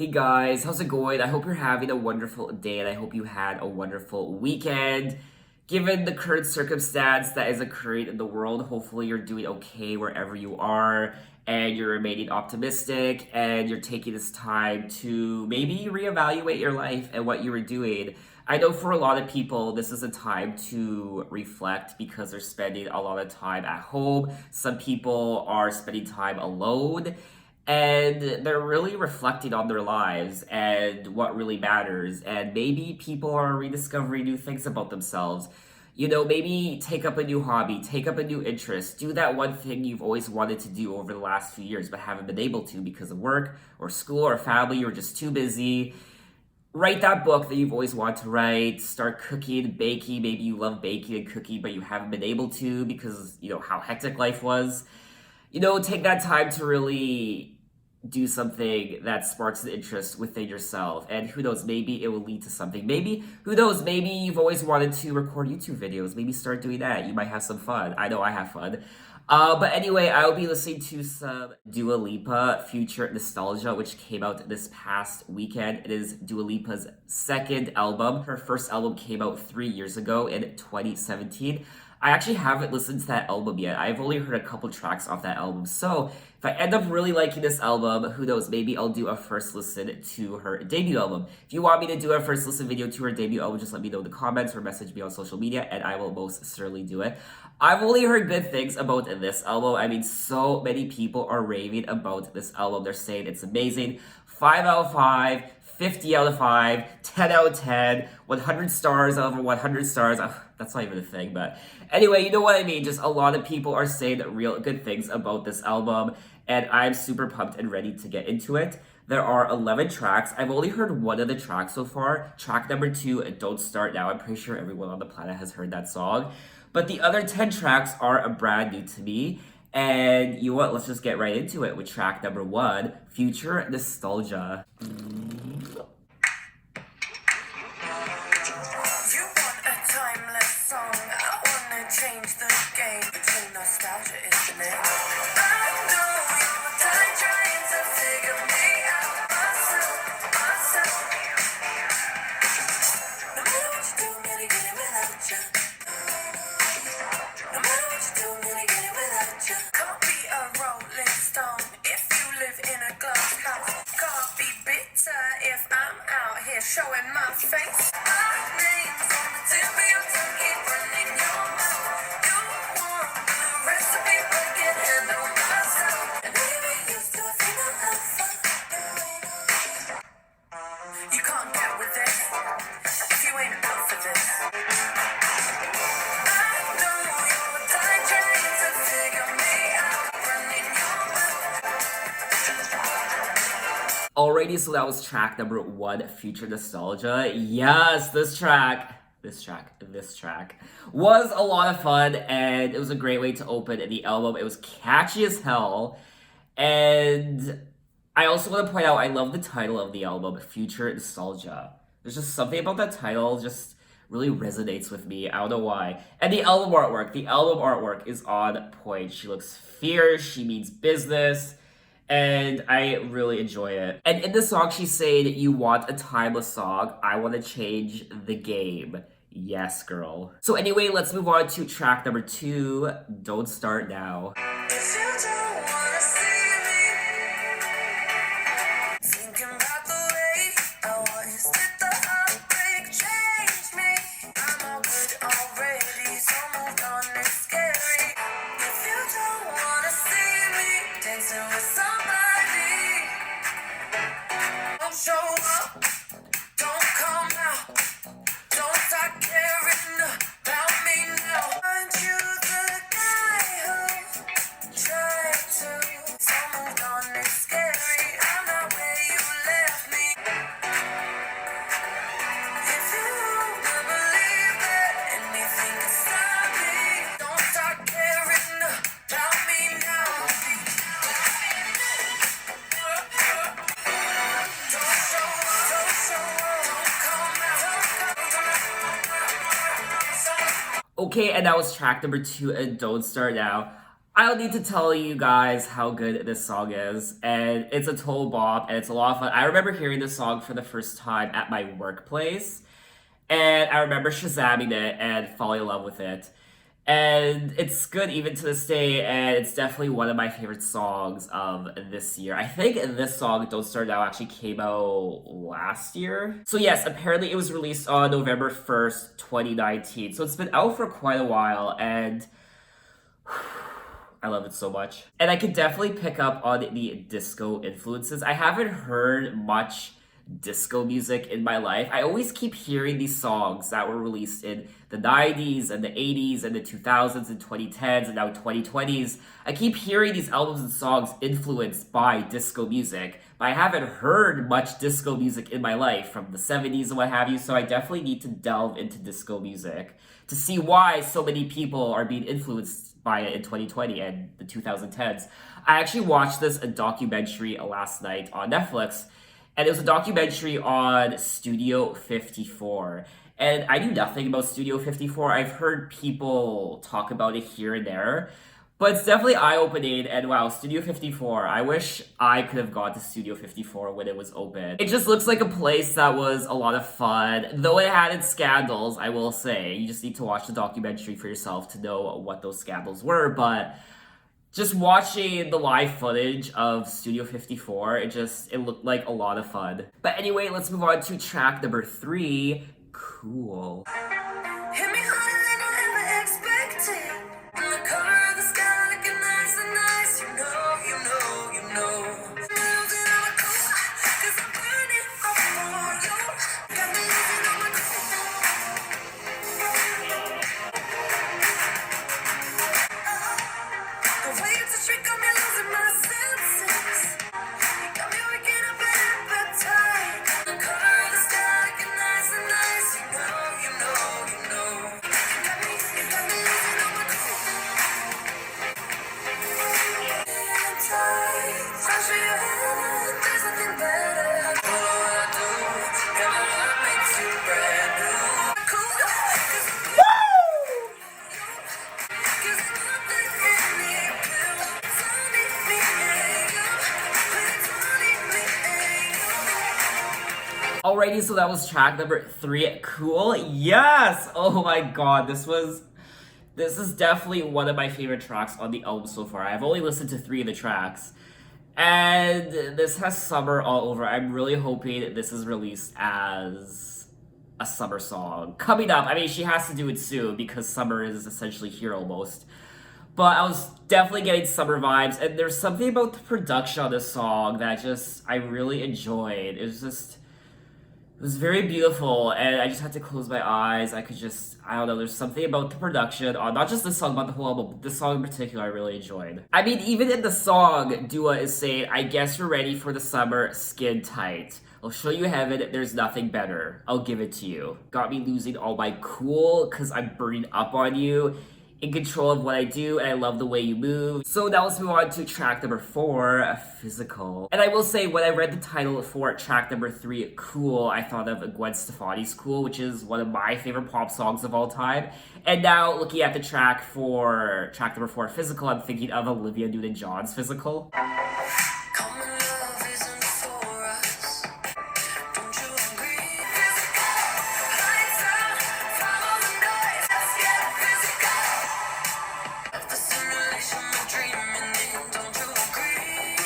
Hey guys, how's it going? I hope you're having a wonderful day and I hope you had a wonderful weekend. Given the current circumstance that is occurring in the world, hopefully you're doing okay wherever you are and you're remaining optimistic and you're taking this time to maybe reevaluate your life and what you were doing. I know for a lot of people, this is a time to reflect because they're spending a lot of time at home. Some people are spending time alone and they're really reflecting on their lives and what really matters. And maybe people are rediscovering new things about themselves. You know, maybe take up a new hobby, take up a new interest, do that one thing you've always wanted to do over the last few years but haven't been able to because of work or school or family or just too busy. Write that book that you've always wanted to write, start cooking, baking. Maybe you love baking and cooking, but you haven't been able to because, how hectic life was. Take that time to really do something that sparks an interest within yourself. And who knows, maybe it will lead to something. Maybe, who knows, maybe you've always wanted to record YouTube videos. Maybe start doing that. You might have some fun. I know I have fun. But anyway, I will be listening to some Dua Lipa Future Nostalgia, which came out this past weekend. It is Dua Lipa's second album. Her first album came out 3 years ago in 2017. I actually haven't listened to that album yet. I've only heard a couple tracks off that album. So if I end up really liking this album, who knows, maybe I'll do a first listen to her debut album. If you want me to do a first listen video to her debut album, just let me know in the comments or message me on social media and I will most certainly do it. I've only heard good things about this album. I mean, so many people are raving about this album. They're saying it's amazing. 5 out of 5. 50 out of 5, 10 out of 10, 100 stars out of 100 stars. That's not even a thing, but anyway, you know what I mean. Just a lot of people are saying real good things about this album, and I'm super pumped and ready to get into it. There are 11 tracks. I've only heard one of the tracks so far. Track number 2, Don't Start Now. I'm pretty sure everyone on the planet has heard that song. But the other 10 tracks are brand new to me. And you know what? Let's just get right into it with track number 1, Future Nostalgia. Change the game. It's nostalgia, isn't it? Showing my face. My name's on the tip of your tongue, keep running your mouth. You want the recipe, but can't handle myself. And baby, used to a female alpha. You can't get with this if you ain't out for this. I know you're dying trying to figure me out, running your Alrighty, so that was track number 1, Future Nostalgia. Yes, this track was a lot of fun, and it was a great way to open the album. It was catchy as hell, and I also want to point out I love the title of the album, Future Nostalgia. There's just something about that title just really resonates with me. I don't know why. And the album artwork is on point. She looks fierce, she means business, and I really enjoy it. And in the song, she's saying, you want a timeless song, I want to change the game. Yes, girl. So anyway, let's move on to track number 2, Don't Start Now. Show up, don't come out, don't start caring about me now. Aren't you the guy who tried to? So moved on, it's scary, I'm not where you left me. If you wanna believe that anything can stop me, don't start caring about me now. Okay, and that was track number 2, and Don't Start Now. I don't need to tell you guys how good this song is, and it's a total bop, and it's a lot of fun. I remember hearing this song for the first time at my workplace, and I remember Shazamming it and falling in love with it. And it's good even to this day, and it's definitely one of my favorite songs of this year. I think this song, Don't Start Now, actually came out last year. So yes, apparently it was released on November 1st, 2019. So it's been out for quite a while, and I love it so much. And I could definitely pick up on the disco influences. I haven't heard much disco music in my life. I always keep hearing these songs that were released in the 90s and the 80s and the 2000s and 2010s and now 2020s. I keep hearing these albums and songs influenced by disco music, but I haven't heard much disco music in my life from the 70s and what have you, so I definitely need to delve into disco music to see why so many people are being influenced by it in 2020 and the 2010s. I actually watched this a documentary last night on Netflix, and it was a documentary on Studio 54. And I knew nothing about Studio 54. I've heard people talk about it here and there, but it's definitely eye-opening. And wow, Studio 54. I wish I could have gone to Studio 54 when it was open. It just looks like a place that was a lot of fun, though it had its scandals, I will say. You just need to watch the documentary for yourself to know what those scandals were, but just watching the live footage of Studio 54, it looked like a lot of fun. But anyway, let's move on to track number 3, Cool. Hit me harder than I ever expected. And the color of the sky looking nice and nice. You know. Moving on my cool, 'cause I'm burning up for you. Got me losing on my cool. The way it's a trick on me, losing my senses. Got me waking up an appetite. The color of the sky looking nice and nice. You know. You got me losing on my cool. Touch for your hand, there's nothing better. Do what I do, and my love makes you brand new. Cool, 'cause I'm nothing in it, girl. It's only me and you, but it's only me and you. Alrighty, so that was track number 3, Cool. Yes! Oh my god, this is definitely one of my favorite tracks on the album so far. I've only listened to 3 of the tracks, and this has summer all over. I'm really hoping this is released as a summer song. Coming up, I mean, she has to do it soon because summer is essentially here almost. But I was definitely getting summer vibes, and there's something about the production on this song that I really enjoyed. It was very beautiful, and I just had to close my eyes. I don't know, there's something about the production on not just this song, but the whole album. This song in particular, I really enjoyed. I mean, even in the song, Dua is saying, I guess we're ready for the summer, skin tight. I'll show you heaven, there's nothing better. I'll give it to you. Got me losing all my cool, because I'm burning up on you. In control of what I do, and I love the way you move. So now let's move on to track number 4, Physical. And I will say, when I read the title for track number 3, Cool, I thought of Gwen Stefani's Cool, which is one of my favorite pop songs of all time. And now, looking at the track for track number 4, Physical, I'm thinking of Olivia Newton-John's Physical. Common love isn't for us. Don't you agree? Physical, lights out, follow the noise. Let's get physical. Of the simulation we're dreaming in, don't you agree?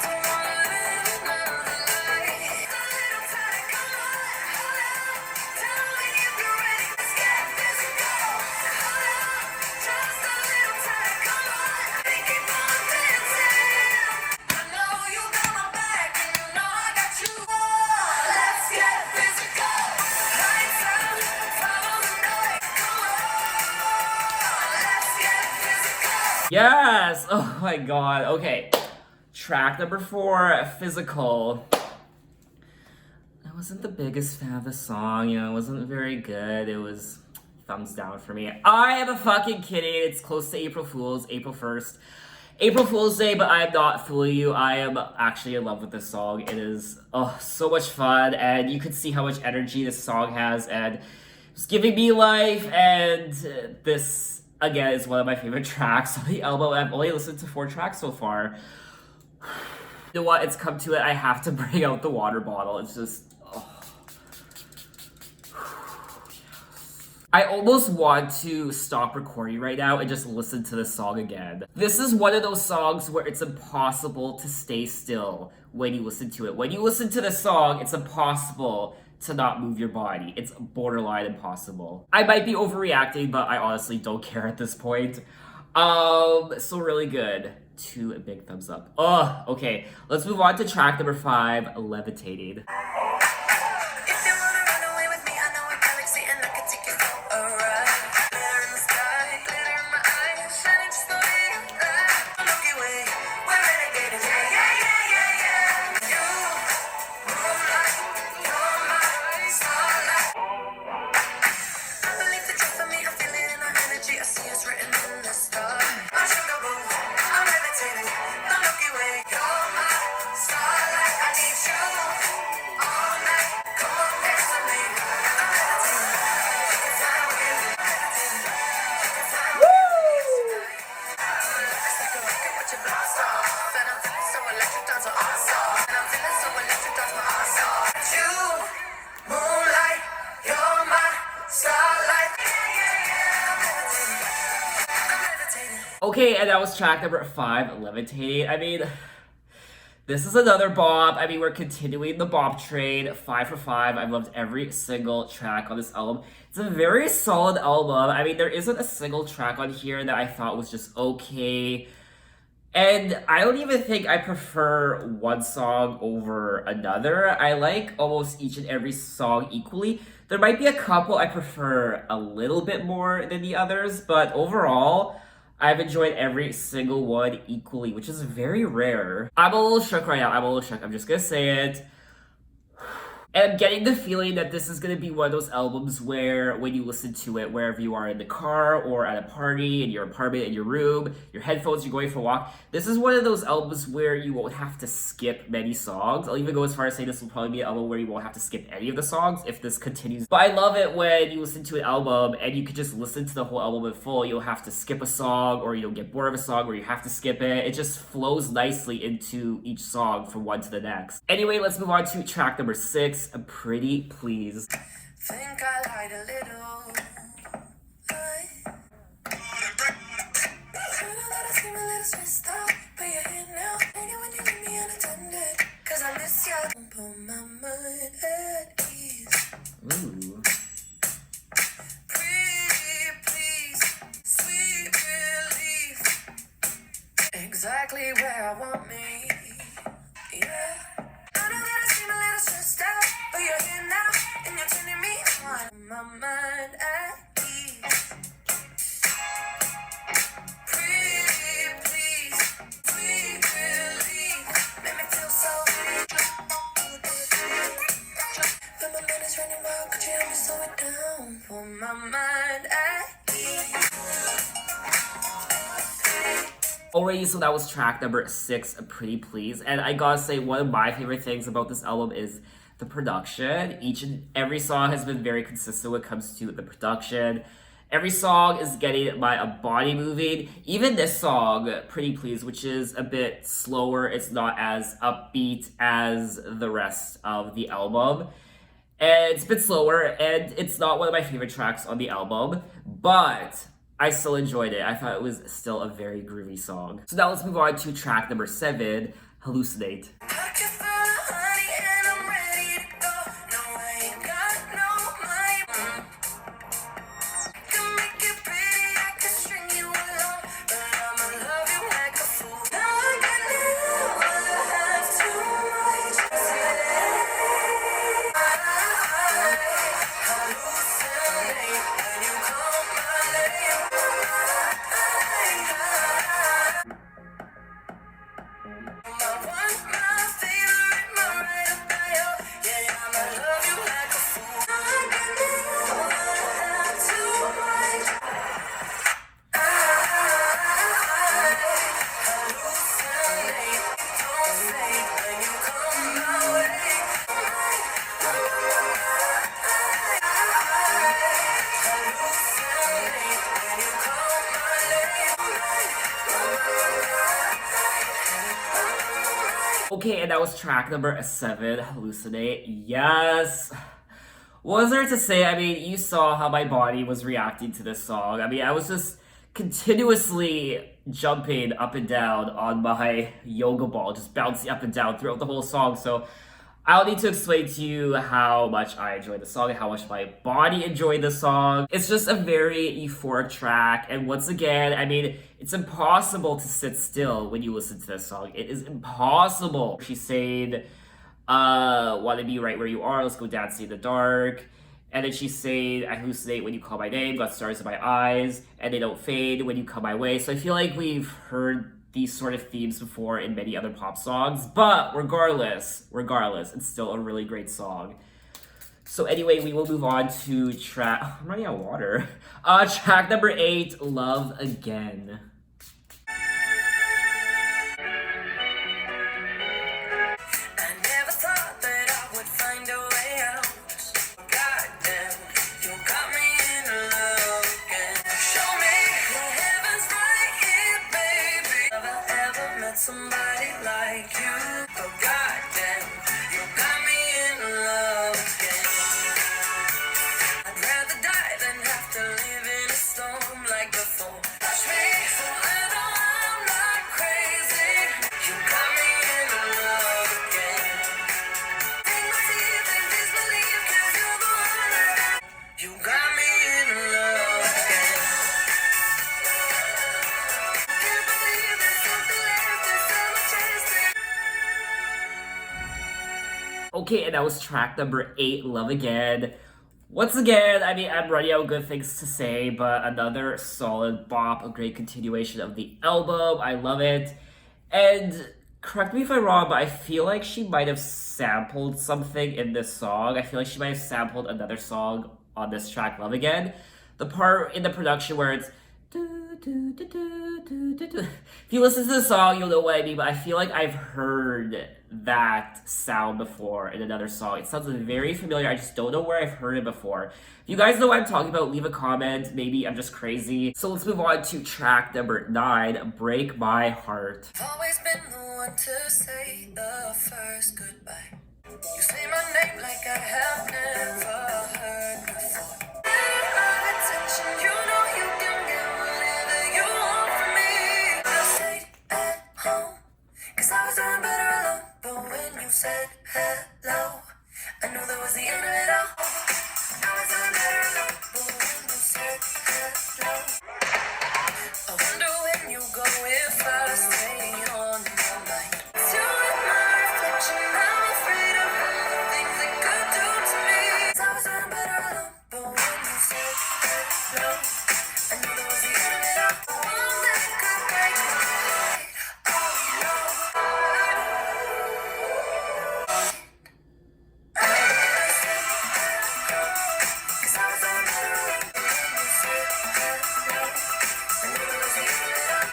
Don't wanna live another life. A little time, come on, hold up. Tell me if you're ready. Let's get physical. Hold up, just a little time, come on. We keep on dancing. I know you got my back, and you know I got you. Let's get physical. Lights out, follow the noise. Come on, let's get physical. Yes! Oh my god. Okay. Track number 4, Physical. I wasn't the biggest fan of the song, it wasn't very good. It was thumbs down for me. I am a fucking kidding. It's close to April Fool's, April 1st. April Fool's Day, but I am not fooling you. I am actually in love with this song. It is so much fun, and you could see how much energy this song has, and it's giving me life, and this again, is one of my favorite tracks on the album. I've only listened to 4 tracks so far. You know what? It's come to it. I have to bring out the water bottle. It's just. Oh. I almost want to stop recording right now and just listen to this song again. This is one of those songs where it's impossible to stay still when you listen to it. When you listen to the song, it's impossible to not move your body. It's borderline impossible. I might be overreacting, but I honestly don't care at this point. So really good. 2 big thumbs up. Oh, okay. Let's move on to track number 5, Levitating. If you wanna run away with me, I know a galaxy and I can take you for a ride. Glitter in the sky, glitter in my eyes, shining just the way you like. Milky Way, we're renegading. Yeah, yeah, yeah, yeah, yeah. You, moonlight, you're my starlight. I believe that you're for me, I feel it in our energy. I see us written in the stars. My sugar boo, I'm levitating. The Milky Way, you're my starlight. I need you all night. Come on, dance with me. I'm levitating. You can fly away with me. You can fly away with me. It's like a rocket with your blast off. And I'm feeling so electric, down to awesome. And I'm feeling so electric, down to awesome. You, moonlight, you're my starlight. Yeah, yeah, yeah. I'm levitating. I'm levitating. Okay, and that was track number 5, Levitating. I mean, this is another bop. I mean, we're continuing the bop train, 5 for 5. I've loved every single track on this album. It's a very solid album. I mean, there isn't a single track on here that I thought was just okay. And I don't even think I prefer one song over another. I like almost each and every song equally. There might be a couple I prefer a little bit more than the others, but overall, I've enjoyed every single one equally, which is very rare. I'm a little shook right now. I'm a little shook. I'm just gonna say it. And I'm getting the feeling that this is going to be one of those albums where when you listen to it, wherever you are in the car or at a party, in your apartment, in your room, your headphones, you're going for a walk, this is one of those albums where you won't have to skip many songs. I'll even go as far as say this will probably be an album where you won't have to skip any of the songs if this continues. But I love it when you listen to an album and you can just listen to the whole album in full. You'll have to skip a song or you'll get bored of a song where you have to skip it. It just flows nicely into each song from one to the next. Anyway, let's move on to track number 6. I'm Pretty Please. Think I lied a little. I know that I seem a little stressed out, but you're here now. Hang it when you leave me unattended. Cause I miss you. Put my mind at ease. Ooh. Pretty please, sweet relief. Exactly where I want me. Yeah. I know that I seem a little stressed out, but you're here now, and you're turning me on. My mind at ease. Pretty please, sweet relief. Make me feel so when my mind is running wild, could you help me slow it down? Put my mind at ease. Alrighty, so that was track number 6, Pretty Please. And I gotta say, one of my favorite things about this album is the production. Each and every song has been very consistent when it comes to the production. Every song is getting my body moving. Even this song, Pretty Please, which is a bit slower, it's not as upbeat as the rest of the album. And it's a bit slower, and it's not one of my favorite tracks on the album, but I still enjoyed it. I thought it was still a very groovy song. So now let's move on to track number 7, Hallucinate. Pocket full of honey and I'm ready to go. No, I ain't got no money. Can make it pretty, I can string you along, but I'ma love you like a fool. Now I can never have too much. I hallucinate when you call my name. My one, my favorite. Okay, and that was track number 7, Hallucinate. Yes. What was there to say? I mean, you saw how my body was reacting to this song. I mean, I was just continuously jumping up and down on my yoga ball, just bouncing up and down throughout the whole song. So I don't need to explain to you how much I enjoyed the song and how much my body enjoyed the song. It's just a very euphoric track, and once again, I mean, it's impossible to sit still when you listen to this song. It is impossible. She said, want to be right where you are, let's go dancing in the dark. And then she said, I hallucinate when you call my name, got stars in my eyes, and they don't fade when you come my way. So I feel like we've heard these sort of themes before in many other pop songs, but regardless, it's still a really great song. So anyway, we will move on to track, I'm running out of water. Track number 8, Love Again. I never thought that I would find a way out. Goddamn, you got me in love again. Show me the heavens right here, baby. Never ever met somebody like you. Oh, goddamn, you got me in love again. I'd rather die than have to live in a storm like before. Touch me so I know I'm not crazy. You got me in love again. Think my teeth and disbelief 'cause you're the one I got. You got me in love again. Can't believe there's something left inside my chest. Okay, and that was track number 8, Love Again. Once again, I mean, I'm running out of good things to say, but another solid bop, a great continuation of the album. I love it. And correct me if I'm wrong, but I feel like she might have sampled something in this song. I feel like she might have sampled another song on this track, Love Again. The part in the production where it's do, do, do, do, do, do, do. If you listen to the song, you'll know what I mean, but I feel like I've heard that sound before in another song. It sounds very familiar. I just don't know where I've heard it before. If you guys know what I'm talking about, leave a comment. Maybe I'm just crazy. So let's move on to track number 9, Break My Heart. Always been the one to say the first goodbye. You say my name like I have never heard before. Attention, you know you can get whatever you want from me. I stayed at home, 'cause I was doing better alone. But when you said hello, I knew that was the end of it all. I was doing better alone, but when you said hello, I wonder when you go if I stay on your mind. It's you and my reflection, I'm afraid of all the things it could do to me. 'Cause I was doing better alone, but when you said hello, I knew that was the end of it all. One that could break my heart. Oh no.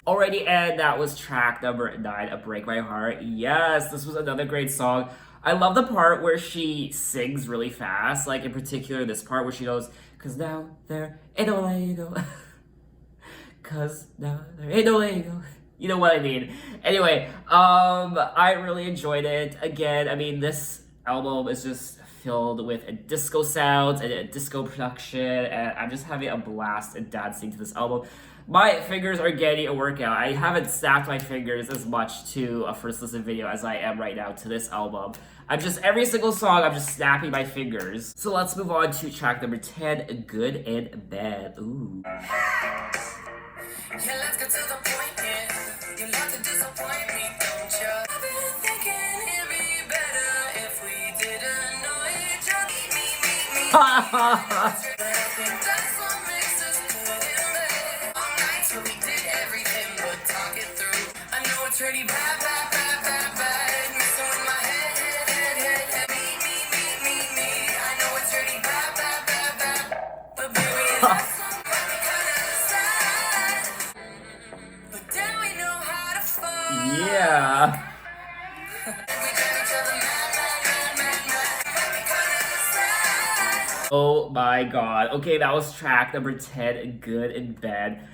Alrighty, and that was track number 9, A Break My Heart. Yes, this was another great song. I love the part where she sings really fast, like in particular this part where she goes, 'cause now there ain't no letting go. 'Cause now there ain't no letting go. You know what I mean. Anyway, I really enjoyed it. Again, I mean, this album is just filled with disco sounds and a disco production, and I'm just having a blast and dancing to this album. My fingers are getting a workout. I haven't snapped my fingers as much to a first listen video as I am right now to this album. Every single song, I'm just snapping my fingers. So let's move on to track number 10, Good and Bad. Ooh. Yeah, let's get to the point, yeah. You love to disappoint me, don't you? I've been thinking it'd be better if we didn't know each other. Me. But I think that's what makes us good and bad. All nights where we did everything but talk it through. I know it's really bad. Messing with my head. Me. I know it's really bad. But baby, that's something we kinda decide. But then we know how to fall. Yeah. We drive each other mad. But we kinda decide. Oh my god. Okay, that was track number 10, Good and Bad.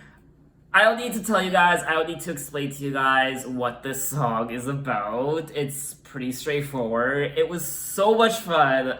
I don't need to tell you guys, I don't need to explain to you guys what this song is about. It's pretty straightforward. It was so much fun.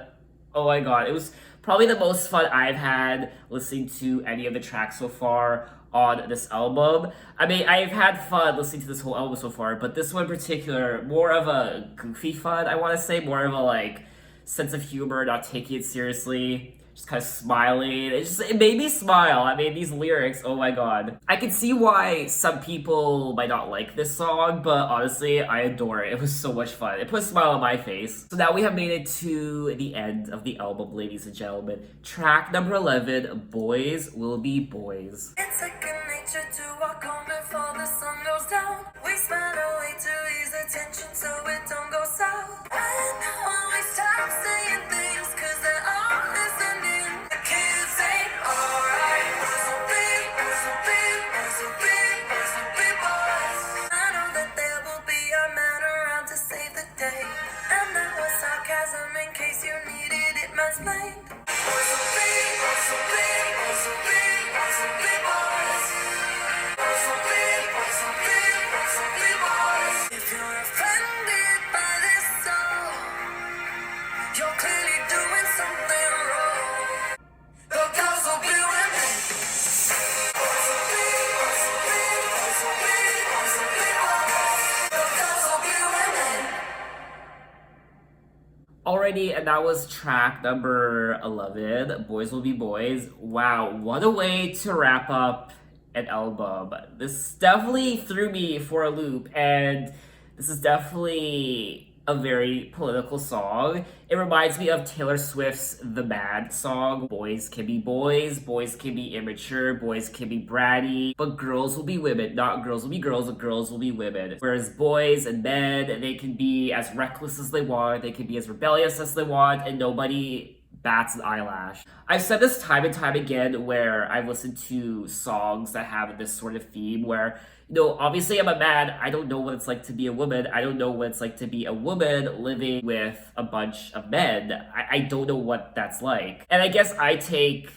Oh my god, it was probably the most fun I've had listening to any of the tracks so far on this album. I mean, I've had fun listening to this whole album so far, but this one in particular, more of a goofy fun, I want to say, more of a like sense of humor, not taking it seriously, just kind of smiling. It made me smile. I mean, these lyrics, oh my god. I can see why some people might not like this song, but honestly, I adore it. It was so much fun. It put a smile on my face. So now we have made it to the end of the album, ladies and gentlemen. Track number 11, Boys Will Be Boys. It's second nature to walk home before the sun goes down. We smile away to ease the tension so it don't go south. When we stop saying things cause they're all listening. The kids ain't alright. Boys will be, boys will be, boys will be, boys will be boys. I know that there will be a man around to save the day. And that was sarcasm in case you needed it mansplained. Boys will be, boys will be, boys will be, boys will be boys. Boys will be, boys will be, boys will be boys. If you're offended by this song, you're clearly doing something wrong. The girls will be women. Boys will be, boys will be, boys will be, boys will be boys. The girls will be women. Alrighty, and that was track number 11, Boys Will Be Boys. Wow, what a way to wrap up an album. This definitely threw me for a loop, and this is definitely a very political song. It reminds me of Taylor Swift's The Mad song. Boys can be boys can be immature, boys can be bratty, but girls will be women. Not girls will be girls, but girls will be women. Whereas boys and men, they can be as reckless as they want, they can be as rebellious as they want, and nobody bats an eyelash. I've said this time and time again where I've listened to songs that have this sort of theme where, you know, obviously I'm a man, I don't know what it's like to be a woman, I don't know what it's like to be a woman living with a bunch of men. I don't know what that's like. And I guess I take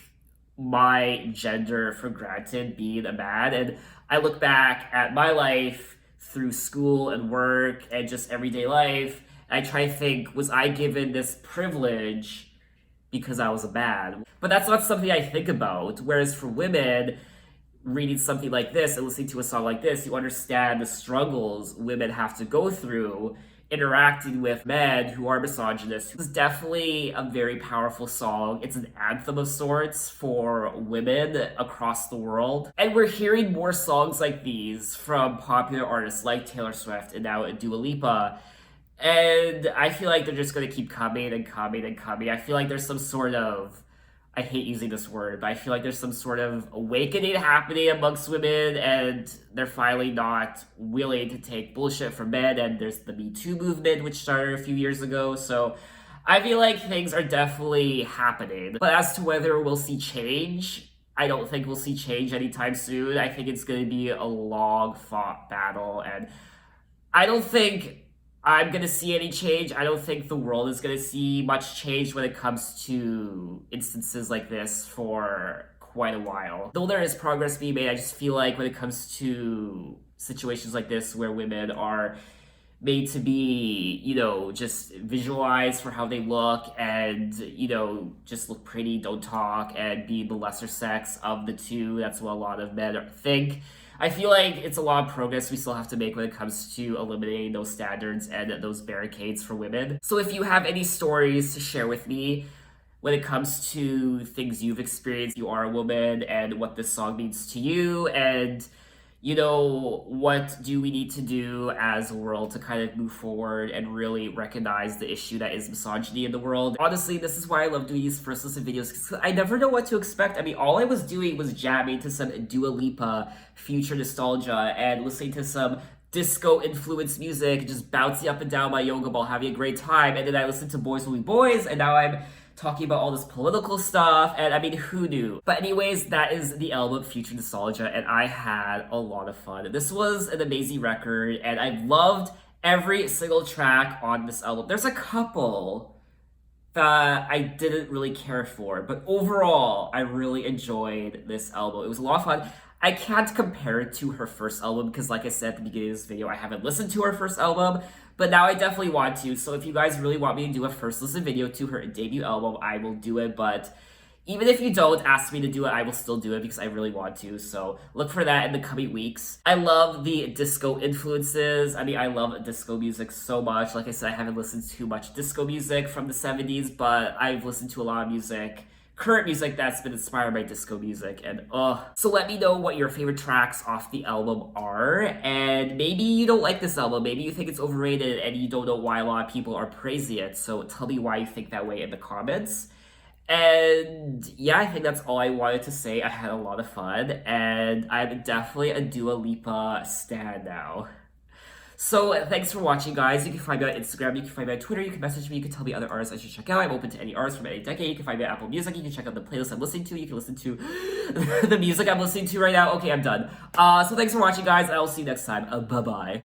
my gender for granted being a man, and I look back at my life through school and work and just everyday life, and I try to think, was I given this privilege because I was a man? But that's not something I think about. Whereas for women, reading something like this and listening to a song like this, you understand the struggles women have to go through interacting with men who are misogynist. It's definitely a very powerful song. It's an anthem of sorts for women across the world. And we're hearing more songs like these from popular artists like Taylor Swift and now Dua Lipa. And I feel like they're just going to keep coming and coming and coming. I feel like there's some sort of, I hate using this word, but I feel like there's some sort of awakening happening amongst women, and they're finally not willing to take bullshit from men. And there's the Me Too movement, which started a few years ago. So I feel like things are definitely happening. But as to whether we'll see change, I don't think we'll see change anytime soon. I think it's going to be a long fought battle, and I don't think I'm gonna see any change. I don't think the world is gonna see much change when it comes to instances like this for quite a while. Though there is progress being made, I just feel like when it comes to situations like this where women are made to be, you know, just visualized for how they look and, you know, just look pretty, don't talk, and be the lesser sex of the two. That's what a lot of men think. I feel like it's a lot of progress we still have to make when it comes to eliminating those standards and those barricades for women. So if you have any stories to share with me when it comes to things you've experienced, you are a woman, and what this song means to you, and you know, what do we need to do as a world to kind of move forward and really recognize the issue that is misogyny in the world? Honestly, this is why I love doing these first listen videos, because I never know what to expect. I mean, all I was doing was jamming to some Dua Lipa future nostalgia and listening to some disco-influenced music, just bouncing up and down my yoga ball, having a great time. And then I listened to Boys Will Be Boys, and now I'm talking about all this political stuff, and I mean, who knew? But anyways, that is the album Future Nostalgia, and I had a lot of fun. This was an amazing record, and I loved every single track on this album. There's a couple that I didn't really care for, but overall, I really enjoyed this album. It was a lot of fun. I can't compare it to her first album because, like I said at the beginning of this video, I haven't listened to her first album, but now I definitely want to. So if you guys really want me to do a first listen video to her debut album, I will do it. But even if you don't ask me to do it, I will still do it because I really want to. So look for that in the coming weeks. I love the disco influences. I mean, I love disco music so much. Like I said, I haven't listened to much disco music from the 70s, but I've listened to a lot of music, current music that's been inspired by disco music, and so let me know what your favorite tracks off the album are, and maybe you don't like this album, maybe you think it's overrated and you don't know why a lot of people are praising it, so tell me why you think that way in the comments. And yeah, I think that's all I wanted to say. I had a lot of fun, and I'm definitely a Dua Lipa stan now. So thanks for watching, guys. You can find me on Instagram, you can find me on Twitter, you can message me, you can tell me other artists I should check out. I'm open to any artists from any decade. You can find me on Apple Music, you can check out the playlist I'm listening to, you can listen to the music I'm listening to right now. Okay, I'm done. So thanks for watching, guys, and I'll see you next time. Bye-bye.